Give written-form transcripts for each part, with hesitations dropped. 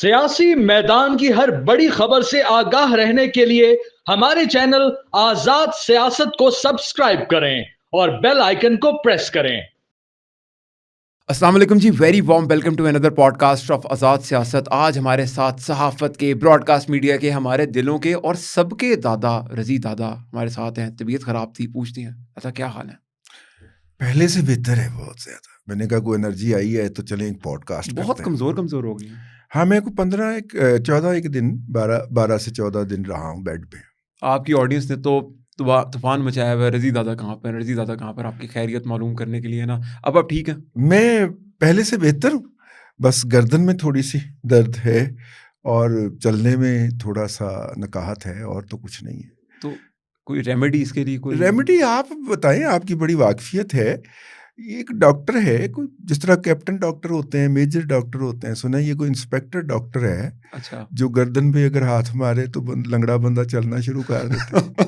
سیاسی میدان کی ہر بڑی خبر سے آگاہ رہنے کے لیے ہمارے چینل آزاد سیاست کو سبسکرائب کریں اور بیل آئیکن کو پریس کریں۔ السلام علیکم جی، ویری وارم ویلکم ٹو اندر podcast of Azad Siyasat. آج ہمارے ساتھ صحافت کے، براڈ کاسٹ میڈیا کے، ہمارے دلوں کے اور سب کے دادا رضی دادا ہمارے ساتھ ہیں۔ طبیعت خراب تھی، پوچھتی ہیں اچھا کیا حال ہے؟ پہلے سے بہتر ہے بہت زیادہ۔ میں نے کہا کوئی انرجی آئی ہے تو چلیں ایک پوڈ کاسٹ کرتے ہیں۔ بہت کمزور ہو گئی ہیں۔ ہاں، میں کو 14 دن 12 سے 14 دن رہا ہوں بیڈ پہ۔ آپ کی آڈینس نے تو طوفان مچایا ہوا ہے، رضی دادا کہاں پر، رضی دادا کہاں پر، آپ کی خیریت معلوم کرنے کے لیے نا۔ اب آپ ٹھیک ہیں؟ میں پہلے سے بہتر ہوں، بس گردن میں تھوڑی سی درد ہے اور چلنے میں تھوڑا سا نکاہت ہے، اور تو کچھ نہیں ہے۔ تو کوئی ریمیڈی اس کے لیے؟ کوئی ریمیڈی آپ بتائیں، آپ کی بڑی واقفیت ہے۔ ایک ڈاکٹر ہے، کوئی جس طرح کیپٹن ڈاکٹر ہوتے ہیں، میجر ڈاکٹر ہوتے ہیں، سنا یہ کوئی انسپیکٹر ڈاکٹر ہے اچھا جو گردن پہ اگر ہاتھ مارے تو لنگڑا بندہ چلنا شروع کر دیتا ہے۔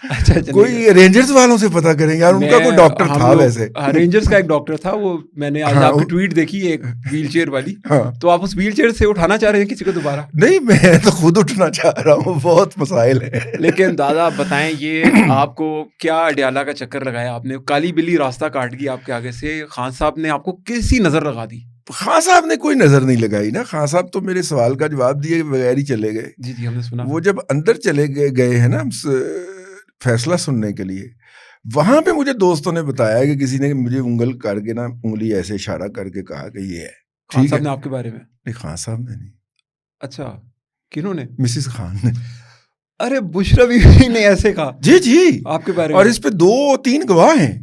اچھا کوئی رینجرز والوں سے پتہ کریں یار، ان کا کوئی ڈاکٹر تھا ویسے۔ رینجرز کا ایک ڈاکٹر تھا، وہ میں نے آج آپ کی ٹویٹ دیکھی ایک ویل چیئر والی، تو آپ اس ویل چیئر سے اٹھانا چاہ رہے ہیں کسی کو دوبارہ؟ نہیں، میں تو خود اٹھنا چاہ رہا ہوں، بہت مسائل ہیں۔ لیکن دادا بتائیں، یہ آپ کو کیا اڈیالہ کا چکر لگایا آپ نے؟ کالی بلی راستہ کاٹ گئی آپ کے آگے سے، خان صاحب نے آپ کو کیسی نظر لگا دی؟ خان صاحب نے کوئی نظر نہیں لگائی نا، خان صاحب تو میرے سوال کا جواب دیے بغیر ہی چلے گئے۔ جی ہم نے سنا۔ وہ جب اندر چلے گئے ہیں نا فیصلہ سننے کے لیے، وہاں پہ مجھے دوستوں نے بتایا کہ کسی نے مجھے انگل کر کے نا، انگلی ایسے اشارہ کر کے کہا کہ یہ ہے خان صاحب نے آپ کے بارے میں؟ نہیں، خان صاحب نے نہیں۔ اچھا، کنہوں نے؟ مسز خان نے۔ ارے بشرا بیوی نے ایسے کہا؟ جی آپ کے بارے میں؟ اور اس پہ 2-3 گواہ ہیں۔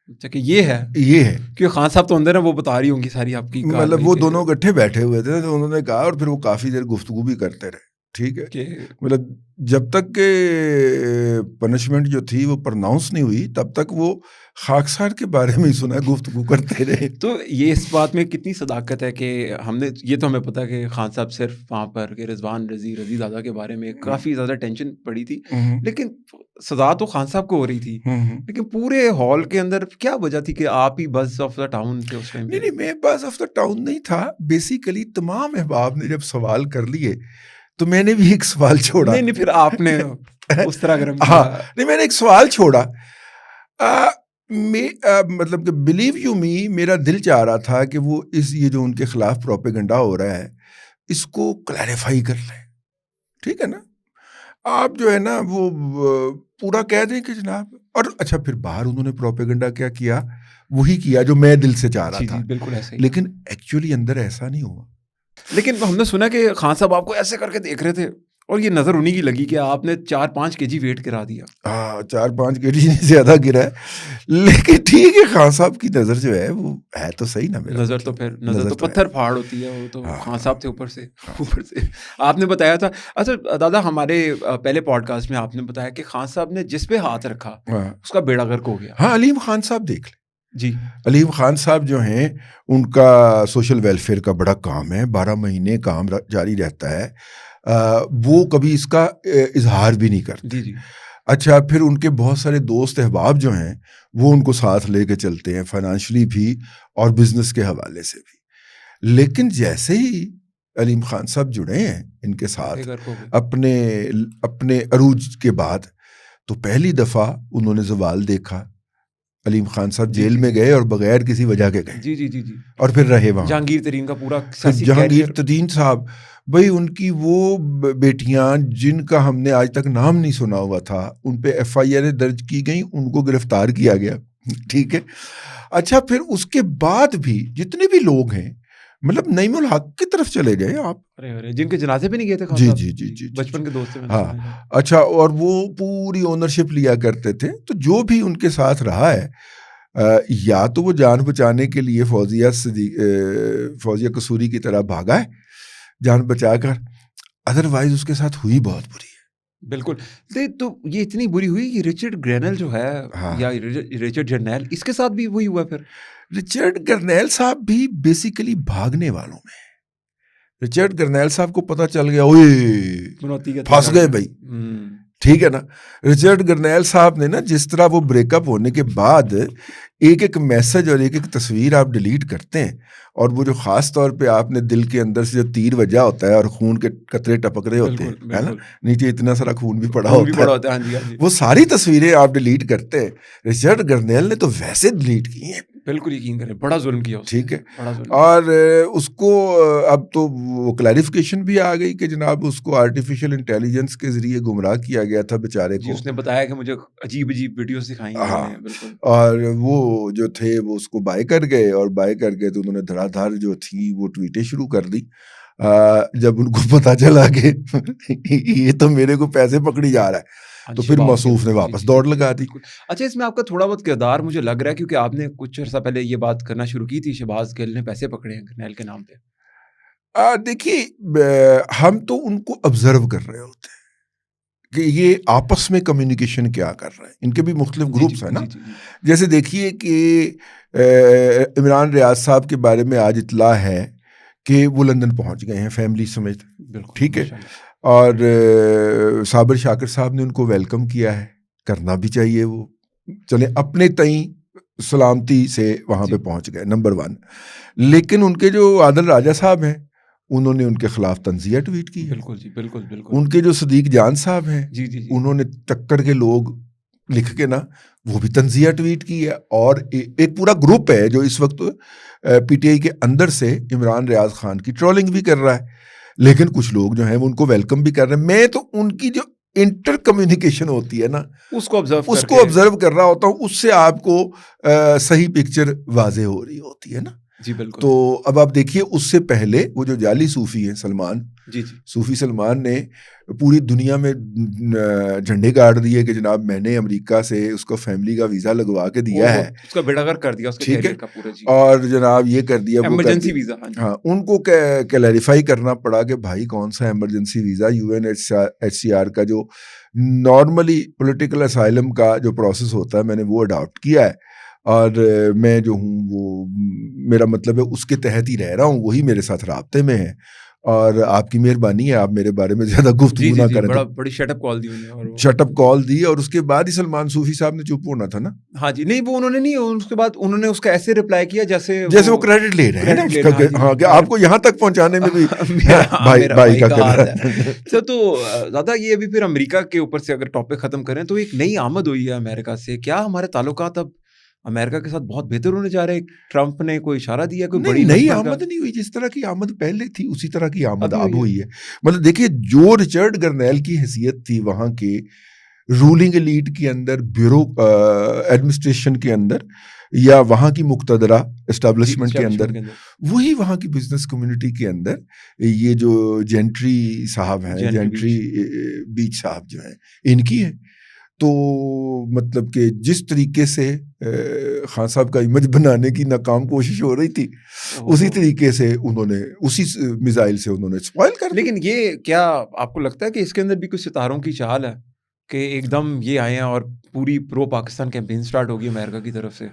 اچھا کہ یہ ہے کہ خان صاحب تو اندر ہیں، وہ بتا رہی ہوں گی ساری آپ کی، مطلب وہ دونوں اکٹھے بیٹھے ہوئے تھے تو انہوں نے کہا، اور پھر وہ کافی دیر گفتگو بھی کرتے رہے۔ ٹھیک ہے، مطلب جب تک کہ پنشمنٹ جو تھی وہ پرناؤنس نہیں ہوئی تب تک وہ خاکسار کے بارے میں ہی سنا، گفتگو کرتے رہے۔ تو یہ اس بات میں کتنی صداقت ہے کہ ہم نے یہ تو ہمیں پتا کہ خان صاحب صرف وہاں پر کہ رضوان رضی دادا کے بارے میں کافی زیادہ ٹینشن پڑی تھی، لیکن سزا تو خان صاحب کو ہو رہی تھی، لیکن پورے ہال کے اندر کیا وجہ تھی کہ آپ ہی بز آف دا ٹاؤن تھے اس ٹائم؟ نہیں، میں بز آف دا ٹاؤن نہیں تھا۔ بیسیکلی تمام احباب نے جب سوال کر لیے تو میں نے بھی ایک سوال چھوڑا۔ نہیں پھر آپ نے اس طرح گرم کیا؟ ہاں نہیں، میں نے ایک سوال چھوڑا۔ مطلب کہ بلیو یو می، میرا دل چاہ رہا تھا کہ وہ یہ جو ان کے خلاف پروپیگنڈا ہو رہا ہے اس کو کلیریفائی کر لیں۔ ٹھیک ہے نا، آپ جو ہے نا وہ پورا کہہ دیں کہ جناب، اور اچھا پھر باہر انہوں نے پروپیگنڈا کیا وہی کیا جو میں دل سے چاہ رہا تھا، بالکل ایسا ہی، لیکن ایکچولی اندر ایسا نہیں ہوا۔ لیکن ہم نے سنا کہ خان صاحب آپ کو ایسے کر کے دیکھ رہے تھے اور یہ نظر انہیں کی لگی کہ آپ نے 4-5 kg ویٹ گرا دیا۔ ہاں 4-5 kg زیادہ گرا ہے، لیکن ٹھیک ہے، خان صاحب کی نظر جو ہے وہ ہے تو صحیح نا۔ نظر تو پتھر پھاڑ ہوتی ہے، وہ تو خان صاحب تھے اوپر سے آپ نے بتایا تھا۔ اچھا دادا، ہمارے پہلے پوڈ کاسٹ میں آپ نے بتایا کہ خان صاحب نے جس پہ ہاتھ رکھا اس کا بیڑا غرق ہو گیا۔ ہاں، علیم خان صاحب دیکھ لیں جی، علیم خان صاحب جو ہیں ان کا سوشل ویلفیئر کا بڑا کام ہے، 12 مہینے کام جاری رہتا ہے، وہ کبھی اس کا اظہار بھی نہیں کرتے۔ جی اچھا، پھر ان کے بہت سارے دوست احباب جو ہیں وہ ان کو ساتھ لے کے چلتے ہیں، فائنانشلی بھی اور بزنس کے حوالے سے بھی، لیکن جیسے ہی علیم خان صاحب جڑے ہیں ان کے ساتھ اپنے عروج کے بعد، تو پہلی دفعہ انہوں نے زوال دیکھا۔ علیم خان صاحب جیل میں گئے اور بغیر کسی وجہ کے گئے، جی اور پھر رہے وہاں۔ جہانگیر ترین کا پورا جہانگیر ترین صاحب، بھائی ان کی وہ بیٹیاں جن کا ہم نے آج تک نام نہیں سنا ہوا تھا، ان پہ FIR درج کی گئی، ان کو گرفتار کیا گیا۔ ٹھیک ہے، اچھا پھر اس کے بعد بھی جتنے بھی لوگ ہیں، مطلب نعیم الحق کی طرف چلے گئے آپ، جن کے جنازے پہ نہیں گئے تھے جی بچپن کے دوست ہیں۔ ہاں اچھا، اور وہ پوری اونرشپ لیا کرتے تھے، تو جو بھی ان کے ساتھ رہا ہے، یا تو وہ جان بچانے کے لیے فوزیہ قصوری کی طرح بھاگا ہے جان بچا کر، ادروائز اس کے ساتھ ہوئی بہت بری ہے۔ بالکل، تو یہ اتنی بری ہوئی کہ رچرڈ گرینل جو ہے یا رچرڈ جرنیل، اس کے ساتھ بھی وہی ہوا۔ پھر رچرڈ گرنیل صاحب بھی بیسیکلی بھاگنے والوں میں، رچرڈ گرنیل صاحب کو پتہ چل گیا، اوئے پھنس گئے بھائی، ٹھیک ہے نا. رچرڈ گرنیل صاحب نے نا جس طرح وہ بریک اپ ہونے کے بعد ایک ایک میسج اور ایک ایک تصویر آپ ڈیلیٹ کرتے ہیں, اور وہ جو خاص طور پہ آپ نے دل کے اندر سے جو تیر وجہ ہوتا ہے اور خون کے قطرے ٹپک رہے ہوتے ہیں, ہے نا, نیچے اتنا سارا خون بھی پڑا ہوتا ہے, وہ ساری تصویریں آپ ڈیلیٹ کرتے ہیں. رچرڈ گرنیل نے تو ویسے ڈیلیٹ کی ہیں. بالکل یقین کریں, بڑا ظلم کیا. ٹھیک ہے, اور اس کو اب تو وہ کلیریفیکیشن بھی آ گئی کہ جناب اس کو آرٹیفیشیل انٹیلیجنس کے ذریعے گمراہ کیا گیا تھا بیچارے کو. اس نے بتایا کہ مجھے عجیب عجیب ویڈیوز دکھائیں. ہاں, اور وہ جو تھے وہ اس کو بائی کر گئے, اور بائی کر گئے تو انہوں نے دھڑا دھڑ جو تھی وہ ٹویٹیں شروع کر دی. جب ان کو پتا چلا کہ یہ تو میرے کو پیسے پکڑی جا رہا ہے تو پھر موصوف نے واپس دوڑ لگا دی. اچھا, اس میں آپ کا تھوڑا بہت کردار مجھے لگ رہا ہے, کیونکہ آپ نے کچھ عرصہ پہلے یہ بات کرنا شروع کی تھی, شہباز گل نے پیسے پکڑے ہیں گرنیل کے نام پہ. دیکھیے, ہم تو ان کو آبزرو کر رہے ہوتے ہیں کہ یہ آپس میں کمیونیکیشن کیا کر رہے ہیں. ان کے بھی مختلف گروپس ہیں نا. جیسے دیکھیے کہ عمران ریاض صاحب کے بارے میں آج اطلاع ہے کہ وہ لندن پہنچ گئے ہیں فیملی سمیت. ٹھیک ہے, اور صابر شاکر صاحب نے ان کو ویلکم کیا ہے, کرنا بھی چاہیے. وہ چلے اپنے تئیں سلامتی سے وہاں پہ پہنچ گئے, نمبر 1. لیکن ان کے جو عادل راجہ صاحب ہیں انہوں نے ان کے خلاف تنزیہ ٹویٹ کی. بالکل جی, بالکل بالکل. ان کے جو صدیق جان صاحب ہیں انہوں نے ٹکر کے لوگ لکھ کے نا وہ بھی تنزیہ ٹویٹ کی ہے. اور ایک پورا گروپ ہے جو اس وقت پی ٹی آئی کے اندر سے عمران ریاض خان کی ٹرولنگ بھی کر رہا ہے, لیکن کچھ لوگ جو ہیں وہ ان کو ویلکم بھی کر رہے ہیں. میں تو ان کی جو انٹر کمیونیکیشن ہوتی ہے نا اس کو آبزرو کر رہا ہوتا ہوں, اس سے آپ کو صحیح پکچر واضح ہو رہی ہوتی ہے نا. جی بالکل. تو اب آپ دیکھیے اس سے پہلے وہ جو جعلی صوفی ہیں سلمان, صوفی سلمان نے پوری دنیا میں جھنڈے گاڑ دیے کہ جناب میں نے امریکہ سے اس کو فیملی کا ویزا لگوا کے دیا ہے, اس کا بیڑا غرق کر دیا, ٹھیک ہے, اور جناب یہ کر دیا ایمرجنسی ویزا. ہاں, ان کو کلیریفائی کرنا پڑا کہ بھائی کون سا ایمرجنسی ویزا. UNHCR کا جو نارملی پولیٹیکل اسائلم کا جو پروسیس ہوتا ہے میں نے وہ اڈاپٹ کیا ہے, اور میں جو ہوں وہ میرا مطلب ہے اس کے تحت ہی رہ رہا ہوں, وہی میرے ساتھ رابطے میں ہے. اور آپ کی مہربانی ہے, آپ میرے بارے میں زیادہ گفتگو نہ کریں. بڑی شٹ اپ کال دی انہوں نے, شٹ اپ کال دی, اور اس کے بعد ہی سلمان صوفی صاحب نے چپ ہونا تھا نا. ہاں جی, نہیں وہ انہوں نے نہیں, اس کے بعد انہوں نے اس کا ایسے رپلائی کیا جیسے وہ کریڈٹ لے رہے ہیں نا اس کا, ہاں کہ آپ کو یہاں تک پہنچانے میں بھی بھائی کا کردار ہے. تو زیادہ یہ ابھی پھر امریکہ کے اوپر سے اگر ٹاپک ختم کریں تو ایک نئی آمد ہوئی ہے امریکہ سے. کیا ہمارے تعلقات اب امریکہ کے ساتھ بہت بہتر ہونے جا رہے ہیں؟ ٹرمپ نے کوئی اشارہ دیا, کوئی بڑی نئی آمد نہیں ہوئی, جس طرح کی آمد پہلے تھی اسی طرح کی آمد اب ہوئی ہے. مطلب دیکھیے جو رچرڈ گرنیل کی حیثیت تھی وہاں کے رولنگ ایلیٹ کے اندر, بیورو ایڈمنسٹریشن کے اندر, یا وہاں کی مقتدرہ اسٹیبلشمنٹ کے اندر, وہی وہاں کی بزنس کمیونٹی کے اندر یہ جو جینٹری صاحب ہیں, جینٹری بیچ صاحب جو ہیں ان کی ہے. تو مطلب کہ جس طریقے سے خان صاحب کا امیج بنانے کی ناکام کوشش ہو رہی تھی اسی طریقے سے انہوں نے اسی میزائل سے انہوں نے اسپوائل کر. لیکن یہ کیا آپ کو لگتا ہے کہ اس کے اندر بھی کچھ ستاروں کی چال ہے کہ ایک دم یہ آئے ہیں اور پوری پرو پاکستان کیمپین سٹارٹ ہوگی امریکہ کی طرف سے؟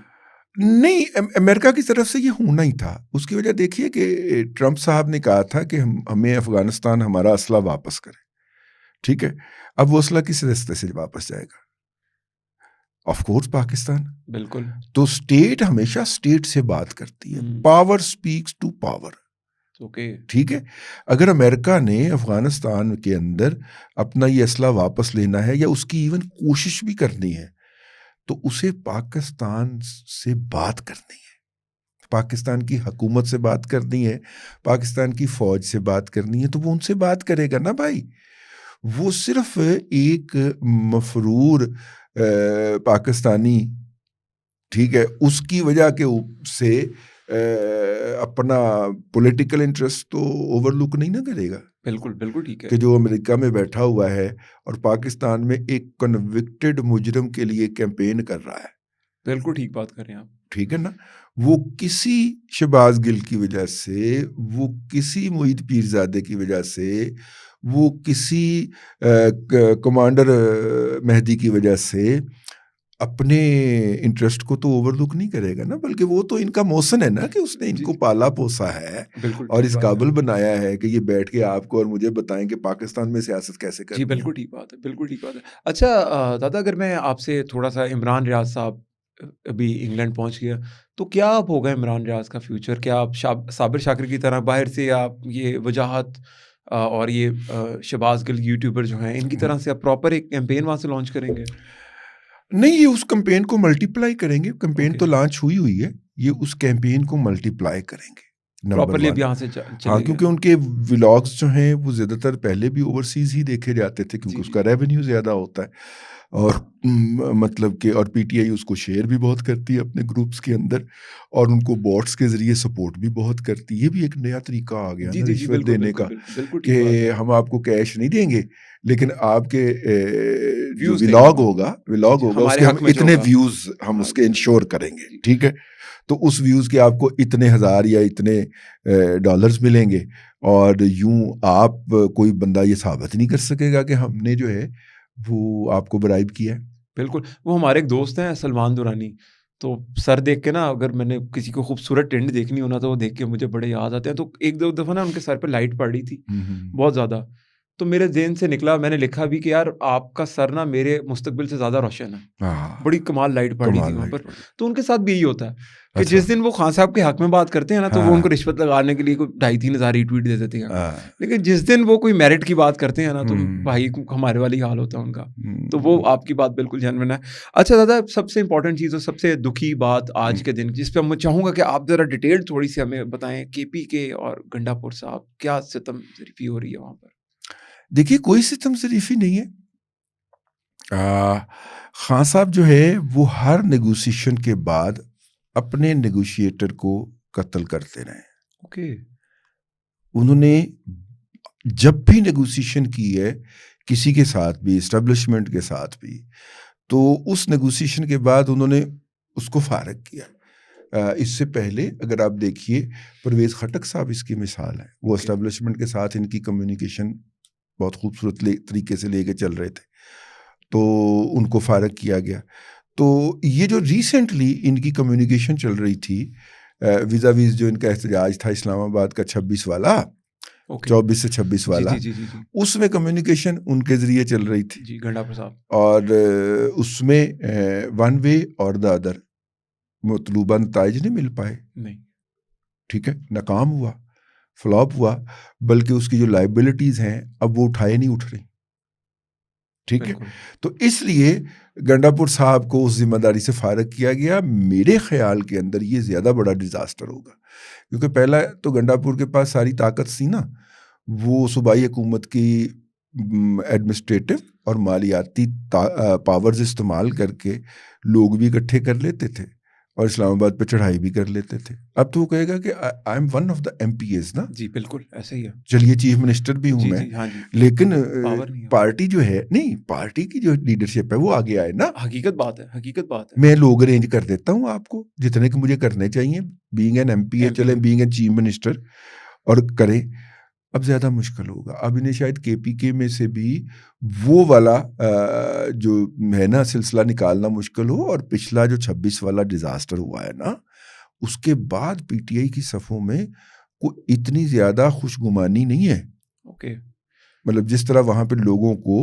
نہیں, امریکہ کی طرف سے یہ ہونا ہی تھا. اس کی وجہ دیکھیے کہ ٹرمپ صاحب نے کہا تھا کہ ہمیں افغانستان ہمارا اسلحہ واپس کرے. ٹھیک ہے, اب وہ اسلحہ کس راستے سے واپس جائے گا؟ Of course Pakistan. بالکل. تو اسٹیٹ ہمیشہ اسٹیٹ سے بات کرتی ہے, پاور اسپیکس ٹو پاور. ٹھیک ہے, اگر امریکہ نے افغانستان کے اندر اپنا یہ اسلحہ واپس لینا ہے یا اس کی ایون کوشش بھی کرنی ہے تو اسے پاکستان سے بات کرنی ہے, پاکستان کی حکومت سے بات کرنی ہے, پاکستان کی فوج سے بات کرنی ہے. تو وہ ان سے بات کرے گا نا بھائی. وہ صرف ایک مفرور پاکستانی, ٹھیک ہے, اس کی وجہ کے سے اپنا پولیٹیکل انٹرسٹ تو اوور لک نہیں نہ کرے گا. بالکل بالکل ٹھیک ہے, کہ جو امریکہ میں بیٹھا ہوا ہے اور پاکستان میں ایک کنوکٹڈ مجرم کے لیے کیمپین کر رہا ہے. بالکل ٹھیک بات کر رہے ہیں آپ. ٹھیک ہے نا, وہ کسی شہباز گل کی وجہ سے, وہ کسی معید پیرزادے کی وجہ سے, وہ کسی کمانڈر مہدی کی وجہ سے اپنے انٹرسٹ کو تو اوور لک نہیں کرے گا نا، بلکہ وہ تو ان کا موسن ہے نا کہ اس نے ان کو پالا پوسا ہے اور اس قابل بنایا ہے کہ یہ بیٹھ کے آپ کو اور مجھے بتائیں کہ پاکستان میں سیاست کیسے کرنی ہے۔ جی بالکل ٹھیک بات ہے، بالکل ٹھیک بات ہے۔ اچھا دادا، اگر میں آپ سے تھوڑا سا، عمران ریاض صاحب ابھی انگلینڈ پہنچ گیا، تو کیا اب ہوگا عمران ریاض کا فیوچر؟ کیا آپ صابر شاکر کی طرح باہر سے آپ یہ وجاہت اور یہ شہباز گل یوٹیوبر جو ہیں ان کی طرح سے آپ پراپر ایک کیمپین وہاں سے لانچ کریں گے؟ نہیں، یہ اس کمپین کو ملٹی پلائی کریں گے۔ کمپین تو لانچ ہوئی ہے، یہ اس کیمپین کو ملٹی پلائی کریں گے پراپرلی اب یہاں سے ہاں، کیونکہ ان کے ولاگس جو ہیں وہ زیادہ تر پہلے بھی اوورسیز ہی دیکھے جاتے تھے، کیونکہ اس کا ریونیو زیادہ ہوتا ہے، اور مطلب کہ اور پی ٹی آئی اس کو شیئر بھی بہت کرتی ہے اپنے گروپس کے اندر، اور ان کو بوٹس کے ذریعے سپورٹ بھی بہت کرتی ہے۔ یہ بھی ایک نیا طریقہ آ گیا نا رشوت دینے کا، کہ ہم آپ کو کیش نہیں دیں گے، لیکن آپ کے جو ولاگ ہوگا اس کے ہم اتنے ویوز ہم اس کے انشور کریں گے، ٹھیک ہے؟ تو اس ویوز کے آپ کو اتنے ہزار یا اتنے ڈالرز ملیں گے، اور یوں آپ کوئی بندہ یہ ثابت نہیں کر سکے گا کہ ہم نے جو ہے وہ آپ کو برائب کیا ہے۔ بالکل، وہ ہمارے ایک دوست ہیں سلمان دورانی، تو سر دیکھ کے نا، اگر میں نے کسی کو خوبصورت ٹینڈ دیکھنی ہونا تو وہ دیکھ کے مجھے بڑے یاد آتے ہیں۔ تو ایک دو دفعہ نا ان کے سر پہ لائٹ پڑ رہی تھی بہت زیادہ، تو میرے ذہن سے نکلا، میں نے لکھا بھی کہ یار آپ کا سر نا میرے مستقبل سے زیادہ روشن ہے، بڑی کمال لائٹ پڑ رہی تھی وہاں پر۔ تو ان کے ساتھ بھی یہی ہوتا ہے کہ جس دن وہ خان صاحب کے حق میں بات کرتے ہیں نا، تو وہ ان کو رشوت لگانے کے لیے کوئی 2,500-3,000 ری ٹویٹ دے دیتے ہیں، لیکن جس دن وہ کوئی میرٹ کی بات کرتے ہیں نا، تو بھائی ہمارے والی حال ہوتا ہے ان کا۔ تو وہ آپ کی بات بالکل جینوین ہے۔ اچھا دادا، سب سے امپورٹنٹ چیز اور سب سے دکھی بات آج کے دن، جس پہ میں چاہوں گا کہ آپ ذرا ڈیٹیل تھوڑی سی ہمیں بتائیں، کے پی کے اور گنڈا پور صاحب کیا ستم ظریفی ہو رہی ہے وہاں پر؟ دیکھیے، کوئی ستم ظریفی نہیں ہے۔ خان صاحب جو ہے وہ ہر نیگوسیشن کے بعد اپنے نیگوشیٹر کو قتل کرتے رہے۔ اوکے، انہوں نے جب بھی نیگوسیشن کی ہے کسی کے ساتھ بھی، اسٹیبلشمنٹ کے ساتھ بھی، تو اس نیگوسیشن کے بعد انہوں نے اس کو فارغ کیا۔ اس سے پہلے اگر آپ دیکھیے، پرویز خٹک صاحب اس کی مثال ہے، وہ اسٹیبلشمنٹ کے ساتھ ان کی کمیونیکیشن بہت خوبصورت طریقے سے لے کے چل رہے تھے، تو ان کو فارغ کیا گیا۔ تو یہ جو ریسنٹلی ان کی کمیونیکیشن چل رہی تھی ویزا ویز جو ان کا احتجاج تھا اسلام آباد کا 26 والا، 24 سے 26 والا، اس میں کمیونیکیشن ان کے ذریعے چل رہی تھی جی گنڈا پور صاحب، اور اس میں ون وے اور دا ادر مطلوبہ نتائج نہیں مل پائے، نہیں، ٹھیک ہے، ناکام ہوا، فلاپ ہوا، بلکہ اس کی جو لائبلٹیز ہیں اب وہ اٹھائے نہیں اٹھ رہی، ٹھیک ہے۔ تو اس لیے گنڈا پور صاحب کو اس ذمہ داری سے فارغ کیا گیا۔ میرے خیال کے اندر یہ زیادہ بڑا ڈیزاسٹر ہوگا، کیونکہ پہلا تو گنڈا پور کے پاس ساری طاقت سی نا، وہ صوبائی حکومت کی ایڈمنسٹریٹو اور مالیاتی پاورز استعمال کر کے لوگ بھی اکٹھے کر لیتے تھے اور اسلام آباد پہ چڑھائی بھی کر لیتے تھے۔ اب تو وہ کہے گا کہ I am one of the MPs نا، جی بالکل ایسے ہی ہے، چلیے چیف منسٹر بھی ہوں میں، لیکن پارٹی جو ہے، نہیں، پارٹی کی جو لیڈرشپ ہے وہ آگے آئے نا۔ حقیقت بات ہے، میں لوگ ارینج کر دیتا ہوں آپ کو جتنے کہ مجھے کرنے چاہیے، بینگ این ایم پی اے، چلیں بینگ این چیف منسٹر، اور کریں۔ اب زیادہ مشکل ہوگا، اب انہیں شاید کے پی کے میں سے بھی وہ والا جو ہے نا سلسلہ نکالنا مشکل ہو، اور پچھلا جو 26 والا ڈیزاسٹر ہوا ہے نا، اس کے بعد پی ٹی آئی کی صفوں میں کوئی اتنی زیادہ خوشگمانی نہیں ہے۔ اوکے، مطلب جس طرح وہاں پہ لوگوں کو،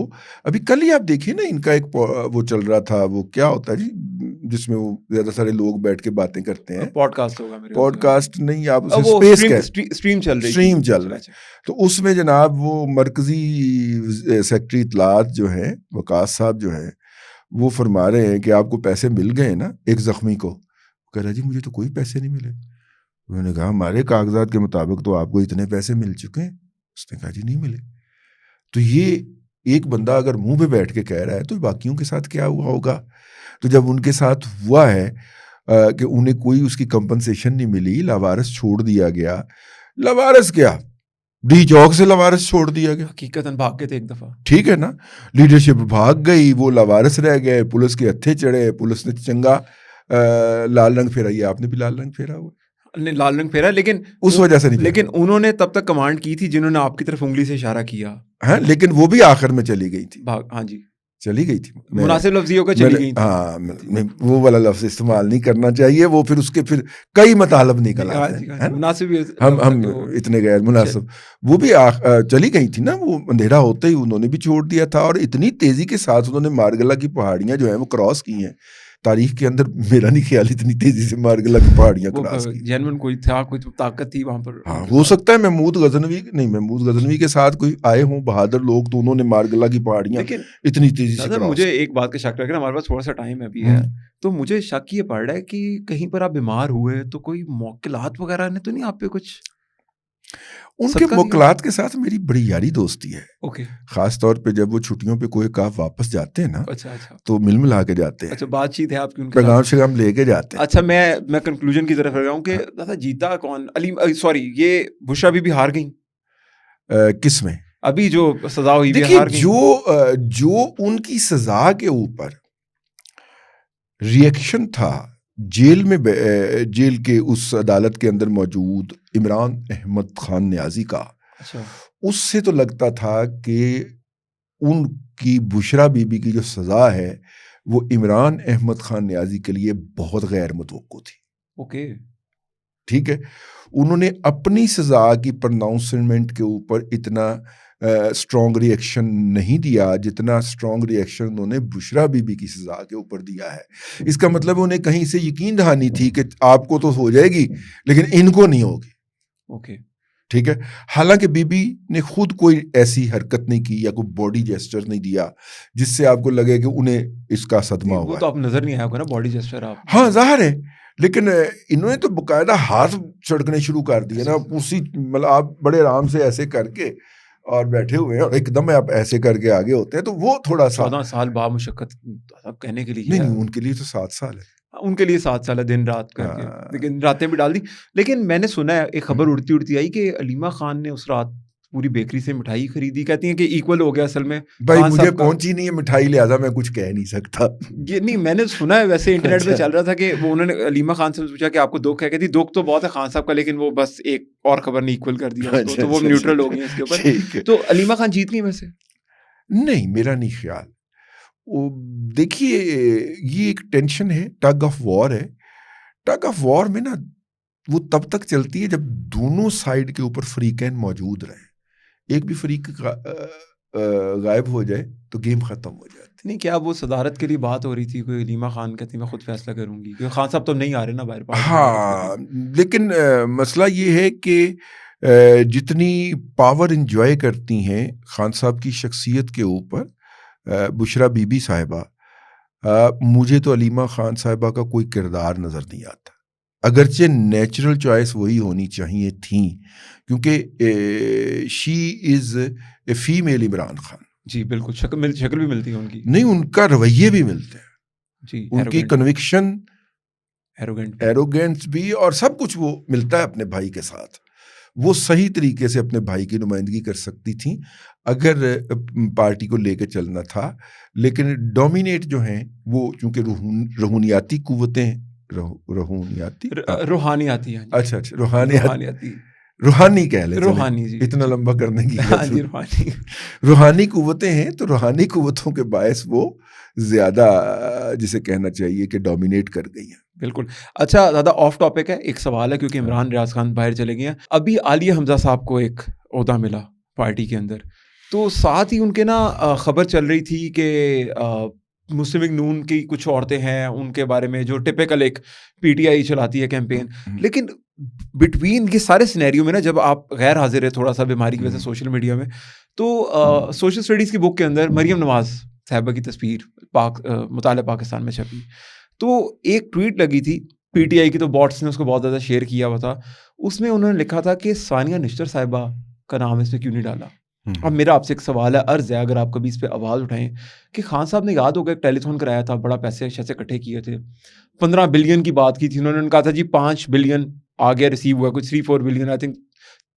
ابھی کل ہی آپ دیکھیے نا، ان کا ایک وہ چل رہا تھا، وہ کیا ہوتا ہے جی جس میں وہ زیادہ سارے لوگ بیٹھ کے باتیں کرتے ہیں، پوڈ کاسٹ ہوگا، پوڈ کاسٹ نہیں، آپ اسے اسپیس اسٹریم چل رہا ہے۔ تو اس میں جناب وہ مرکزی سیکرٹری اطلاعات جو ہیں وقاص صاحب جو ہیں، وہ فرما رہے ہیں کہ آپ کو پیسے مل گئے نا ایک زخمی کو، کہہ رہا جی مجھے تو کوئی پیسے نہیں ملے۔ انہوں نے کہا ہمارے کاغذات کے مطابق تو آپ کو اتنے پیسے مل چکے ہیں۔ اس نے کہا جی نہیں ملے۔ تو یہ ایک بندہ اگر منہ پہ بیٹھ کے کہہ رہا ہے تو باقیوں کے ساتھ کیا ہوا ہوگا؟ تو جب ان کے ساتھ ہوا ہے کہ انہیں کوئی اس کی کمپنسیشن نہیں ملی، لاوارث چھوڑ دیا گیا، لاوارث کیا، ڈی چوک سے لاوارث چھوڑ دیا گیا، حقیقتاً بھاگ گئے تھے ایک دفعہ، ٹھیک ہے نا، لیڈرشپ بھاگ گئی، وہ لاوارث رہ گئے، پولیس کے ہتھے چڑھے، پولیس نے چنگا لال رنگ پھیرا، یہ آپ نے بھی لال رنگ پھیرا ہوا، لال رنگ پھیرا، لیکن اس وجہ سے نہیں، لیکن انہوں نے تب تک کمانڈ کی تھی جنہوں نے آپ کی طرف انگلی سے اشارہ کیا، ہاں، لیکن وہ بھی آخر میں چلی گئی تھی، ہاں جی، چلی گئی تھی. مناسب لفظیوں کا چلی گئی تھی. ہاں وہ والا لفظ استعمال نہیں کرنا چاہیے, وہ پھر اس کے پھر کئی مطالب نکل آتے ہیں. مناسب ہم اتنے غیر مناسب. وہ بھی چلی گئی تھی نا, وہ اندھیرا ہوتے ہی انہوں نے بھی چھوڑ دیا تھا, اور اتنی تیزی کے ساتھ انہوں نے مارگلا کی پہاڑیاں جو ہیں وہ کراس کی ہیں. تاریخ کے اندر میرا نہیں خیال اتنی تیزی سے مارگلا کی پہاڑیاں کراس کی. جینون کوئی تھا, کوئی طاقت تھی وہاں پر. ہاں ہو سکتا ہے محمود غزنوی کے ساتھ کوئی آئے ہوں بہادر لوگ, تو انہوں نے مارگلا کی پہاڑیاں اتنی تیزی سے. مجھے ایک بات کا شک لگ رہا ہے, ہمارے پاس تھوڑا سا ٹائم ابھی ہے, تو مجھے شک یہ پڑ رہا ہے کہ کہیں پر آپ بیمار ہوئے تو کوئی موکلات وغیرہ نے تو نہیں آپ پہ کچھ؟ ان کے موکلات کے ساتھ میری بڑی یاری دوستی ہے. اوکے. خاص طور پہ جب وہ چھٹیوں پہ کوئی کاف واپس جاتے ہیں نا, اچھا تو مل ملا کے جاتے ہیں. اچھا, بات چیت ہے آپ کی, پیغام شیغام لے کے جاتے ہیں. اچھا, میں کنکلوژن کی طرف رہ رہا ہوں کہ دادا جیتا کون؟ سوری, یہ بشرا بی ہار گئی کس میں؟ ابھی جو سزا ہوئی دیکھیے, جو ان کی سزا کے اوپر ریئیکشن تھا جیل کے اس عدالت کے اندر موجود عمران احمد خان نیازی کا, اس سے تو لگتا تھا کہ ان کی بشرا بی بی کی جو سزا ہے وہ عمران احمد خان نیازی کے لیے بہت غیر متوقع تھی. اوکے, ٹھیک ہے. انہوں نے اپنی سزا کی پرناؤنسمنٹ کے اوپر اتنا اسٹرانگ ریئیکشن نہیں دیا جتنا اسٹرانگ ریئیکشن انہوں نے بشرا بی بی کی سزا کے اوپر دیا ہے. اس کا مطلب انہیں کہیں سے یقین دہانی تھی کہ آپ کو تو ہو جائے گی لیکن ان کو نہیں ہوگی. اوکے, ٹھیک ہے. حالانکہ بی بی نے خود کوئی ایسی حرکت نہیں کی یا کوئی باڈی جیسچر نہیں دیا جس سے آپ کو لگے کہ انہیں اس کا صدمہ ہوا. وہ تو آپ نظر نہیں آیا ہوگا نا باڈی جیسچر آپ. ہاں ظاہر ہے, لیکن انہوں نے تو باقاعدہ ہاتھ چھڑکنے شروع کر دیے نا, اسی مطلب آپ بڑے آرام سے ایسے کر کے اور بیٹھے ہوئے ہیں اور ایک دم آپ ایسے کر کے آگے ہوتے ہیں, تو وہ تھوڑا سا 14 سال با مشقت کہنے کے لیے. نہیں, ان کے لیے تو 7 سال ہے. ان کے لیے 7 سال ہے, دن رات کر کے, لیکن راتیں بھی ڈال دی. لیکن میں نے سنا ہے ایک خبر اڑتی آئی کہ علیمہ خان نے اس رات پوری بیکری سے مٹھائی خریدی, کہتی ہیں کہ ایکول ہو گیا. اصل میں بھائی مجھے پہنچی نہیں ہے مٹھائی, لہٰذا میں کچھ کہہ نہیں سکتا. یہ نہیں, میں نے سنا ہے ویسے انٹرنیٹ پہ چل رہا تھا کہ وہ انہوں نے علیمہ خان سے پوچھا کہ آپ کو دکھ ہے, کہتی دکھ تو بہت ہے خان صاحب کا, لیکن وہ بس ایک اور خبر نے ایکول کر دیا اس کو, تو وہ نیوٹرل ہو گئی اس کے اوپر. تو علیمہ خان جیت گئی ویسے؟ نہیں, میرا نہیں خیال. دیکھیے یہ ایک ٹینشن ہے, ٹگ آف وار ہے. ٹگ آف وار میں نا وہ تب تک چلتی ہے جب دونوں سائڈ کے اوپر فریقین موجود رہیں. ایک بھی فریق غائب ہو جائے تو گیم ختم ہو جاتی. نہیں, کیا وہ صدارت کے لیے بات ہو رہی تھی, کوئی علیمہ خان کہتی میں خود فیصلہ کروں گی, کیونکہ خان صاحب تو نہیں آ رہے نا باہر. ہاں, لیکن مسئلہ یہ ہے کہ جتنی پاور انجوائے کرتی ہیں خان صاحب کی شخصیت کے اوپر بشرا بی بی صاحبہ, مجھے تو علیمہ خان صاحبہ کا کوئی کردار نظر نہیں آتا, اگرچہ نیچرل چوائس وہی ہونی چاہیے تھیں, کیونکہ شی از اے فیمیل عمران خان. جی بالکل, شکل بھی ملتی ہے ان کی. نہیں, ان کا رویے بھی ملتے ہیں جی, ان کی کنوکشن, ایروگینس بھی, اور سب کچھ وہ ملتا ہے اپنے بھائی کے ساتھ. وہ صحیح طریقے سے اپنے بھائی کی نمائندگی کر سکتی تھیں اگر پارٹی کو لے کے چلنا تھا, لیکن ڈومینیٹ جو ہیں وہ چونکہ روحانیاتی قوتیں روحانیاتی اچھا روحانی کہہ لیں, روحانی جی, اتنا لمبا کرنے کی روحانی روحانی قوتیں ہیں, تو روحانی قوتوں کے باعث وہ زیادہ جسے کہنا چاہیے کہ ڈومینیٹ کر گئی ہیں. بالکل. اچھا دادا, آف ٹاپک ہے, ایک سوال ہے کیونکہ عمران ریاض خان باہر چلے گئے ہیں. ابھی عالیہ حمزہ صاحب کو ایک عہدہ ملا پارٹی کے اندر, تو ساتھ ہی ان کے نا خبر چل رہی تھی کہ مسلم لیگ نون کی کچھ عورتیں ہیں ان کے بارے میں جو ٹپیکل ایک پی ٹی آئی چلاتی ہے کیمپین, لیکن بٹوین یہ سارے سینیریو میں نا جب آپ غیر حاضر ہے تھوڑا سا بیماری کی وجہ سے سوشل میڈیا میں, تو سوشل اسٹڈیز کی بک کے اندر مریم نواز صاحبہ کی تصویر مطالعہ پاکستان میں چھپی, تو ایک ٹویٹ لگی تھی پی ٹی آئی کی, تو باٹس نے اس کو بہت زیادہ شیئر کیا ہوا تھا. اس میں انہوں نے لکھا تھا کہ ثانیہ نشتر صاحبہ کا نام اس میں کیوں نہیں ڈالا. اب میرا آپ سے ایک سوال ہے, عرض ہے اگر آپ کبھی اس پہ آواز اٹھائیں, کہ خان صاحب نے یاد ہوگا ایک ٹیلی تھون کرایا تھا, بڑا پیسے اکٹھے کیے تھے, 15 بلین کی بات کی تھی, انہوں نے کہا تھا جی 5 بلین آ گیا, ریسیو ہوا, کچھ 3-4 بلین آئی تھنک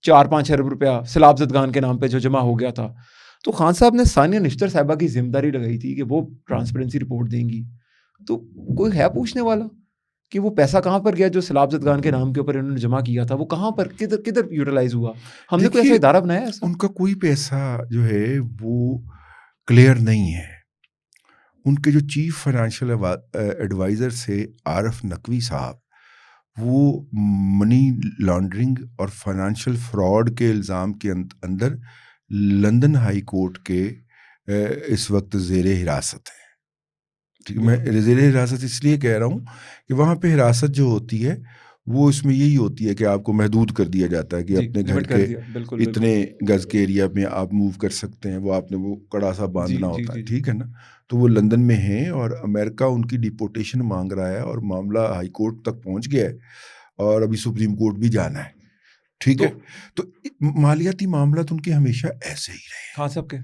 4-5 ارب روپیہ سیلاب زدگان کے نام پہ جو جمع ہو گیا تھا. تو خان صاحب نے ثانیہ نشتر صاحبہ کی ذمہ داری لگائی تھی کہ وہ ٹرانسپیرنسی رپورٹ دیں گی, تو کوئی ہے پوچھنے والا کہ وہ پیسہ کہاں پر گیا جو سیلاب زدگان کے نام کے اوپر انہوں نے جمع کیا تھا, وہ کہاں پر کدھر یوٹیلائز ہوا؟ ہم نے کوئی ایسا ادارہ بنایا ہے؟ ان کا کوئی پیسہ جو ہے وہ کلیئر نہیں ہے. ان کے جو چیف فائنینشیل ایڈوائزر تھے عارف نقوی صاحب, وہ منی لانڈرنگ اور فائنینشیل فراڈ کے الزام کے اندر لندن ہائی کورٹ کے اس وقت زیر حراست ہیں. ٹھیک ہے, میں زیر حراست اس لیے کہہ رہا ہوں کہ وہاں پہ حراست جو ہوتی ہے وہ اس میں یہی ہوتی ہے کہ آپ کو محدود کر دیا جاتا ہے کہ اپنے گھر کے اتنے گز کے ایریا میں آپ موو کر سکتے ہیں, وہ آپ نے وہ کڑا سا باندھنا ہوتا ہے. ٹھیک ہے نا, تو وہ لندن میں ہیں اور امریکہ ان کی ڈیپورٹیشن مانگ رہا ہے اور معاملہ ہائی کورٹ تک پہنچ گیا ہے اور ابھی سپریم کورٹ بھی جانا ہے. ٹھیک ہے, تو مالیاتی معاملات ان کے ہمیشہ ایسے ہی رہے خان صاحب کے.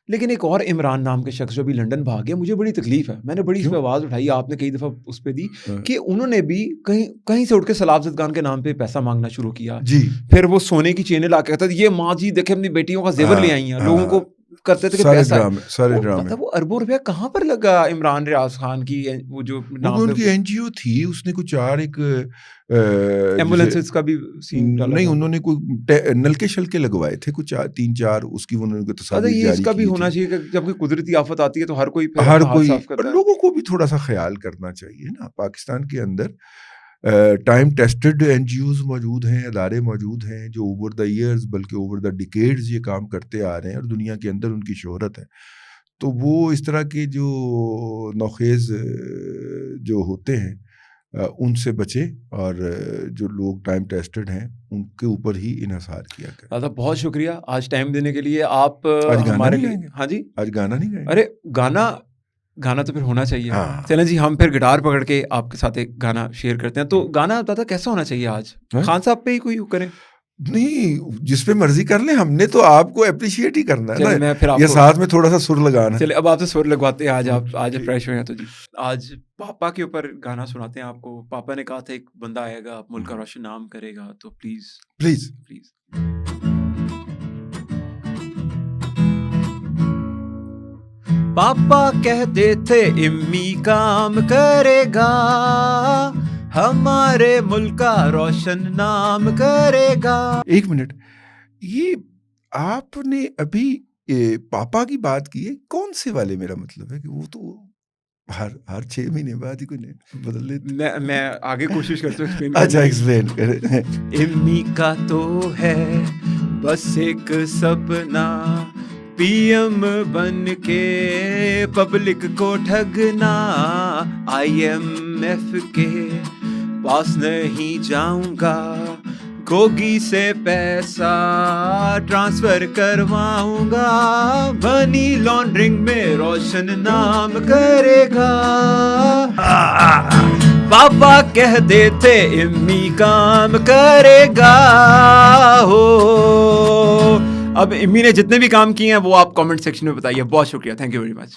لیکن ایک اور عمران نام کے شخص جو بھی لنڈن بھاگ گیا, مجھے بڑی تکلیف ہے. میں نے بڑی اس پہ آواز اٹھائی, آپ نے کئی دفعہ اس پہ دی کہ انہوں نے بھی کہیں سے اٹھ کے سلاب زدگان کے نام پہ پیسہ مانگنا شروع کیا. جی, پھر وہ سونے کی چینیں لا کے کہتا یہ ماں جی دیکھیں اپنی بیٹیوں کا زیور لے آئی ہیں, لوگوں کو کرتے تھے کہ پیسہ سارے ڈرامے. وہ اربوں روپیہ کہاں پر لگا عمران ریاض خان کی وہ جو ان کی این جی او تھی, اس نے کچھ 4 ایک ایمبولینسز کا بھی سین ڈالا نہیں, انہوں نے کوئی نلکے شلکے لگوائے تھے کچھ 3-4, اس کی انہوں نے تصاویر جاری کی. اس کا بھی ہونا چاہیے کہ جب کوئی قدرتی آفت آتی ہے تو ہر کوئی لوگوں کو بھی تھوڑا سا خیال کرنا چاہیے نا. پاکستان کے اندر time tested N G Os موجود ہیں, ادارے موجود ہیں جو اوور دا ایئرز بلکہ اوور دا ڈیکیڈز یہ کام کرتے آ رہے ہیں اور دنیا کے اندر ان کی شہرت ہے. تو وہ اس طرح کے جو نوخیز جو ہوتے ہیں ان سے بچے اور جو لوگ ٹائم ٹیسٹڈ ہیں ان کے اوپر ہی انحصار کیا کریں. دادا بہت شکریہ آج ٹائم دینے کے لیے. آپ ہمارے لیے ہاں جی آج گانا نہیں گائیں؟ ارے گانا تو پھر ہونا چاہیے. چلیں جی, ہم پھر گٹار پکڑ کے آپ کے ساتھ ایک گانا شیئر کرتے ہیں. تو گانا دادا کیسا ہونا چاہیے آج؟ خان صاحب پہ ہی کوئی کریں؟ نہیں, جس پہ مرضی کر لیں, ہم نے تو آپ کو اپریشیٹ ہی کرنا ہے نا, یا ساتھ میں تھوڑا سا سر لگانا. چلے اب آپ سے سر لگواتے ہیں آج, آپ آج فریش ہوئے ہیں تو جی آج پاپا کے اوپر گانا سناتے ہیں آپ کو. پاپا نے کہا تھا ایک بندہ آئے گا ملک کا روشن نام کرے گا, تو پلیز پلیز پلیز. پاپا کہتے تھے امی کام کرے گا, ہمارے ملک کا روشن نام کرے گا. ایک منٹ, یہ آپ نے ابھی پاپا کی بات کی ہے, کون سے والے؟ میرا مطلب ہے کہ وہ تو ہر 6 مہینے بعد ہی کوئی بدل لیتے. میں آگے کوشش کرتا ہوں. اچھا ایکسپلین کریں. امی کا تو ہے بس ایک سپنا, پی ایم بن کے پبلک کو ٹھگنا, آئی ایم ایف کے پاس نہیں جاؤں گا, گوگی سے پیسہ ٹرانسفر کرواؤں گا, منی لانڈرنگ میں روشن نام کرے گا. پاپا کہہ دیتے امی کام کرے گا. ہو اب امی نے جتنے بھی کام کیے ہیں وہ آپ کامنٹ سیکشن میں بتائیے. بہت شکریہ, تھینک یو ویری مچ.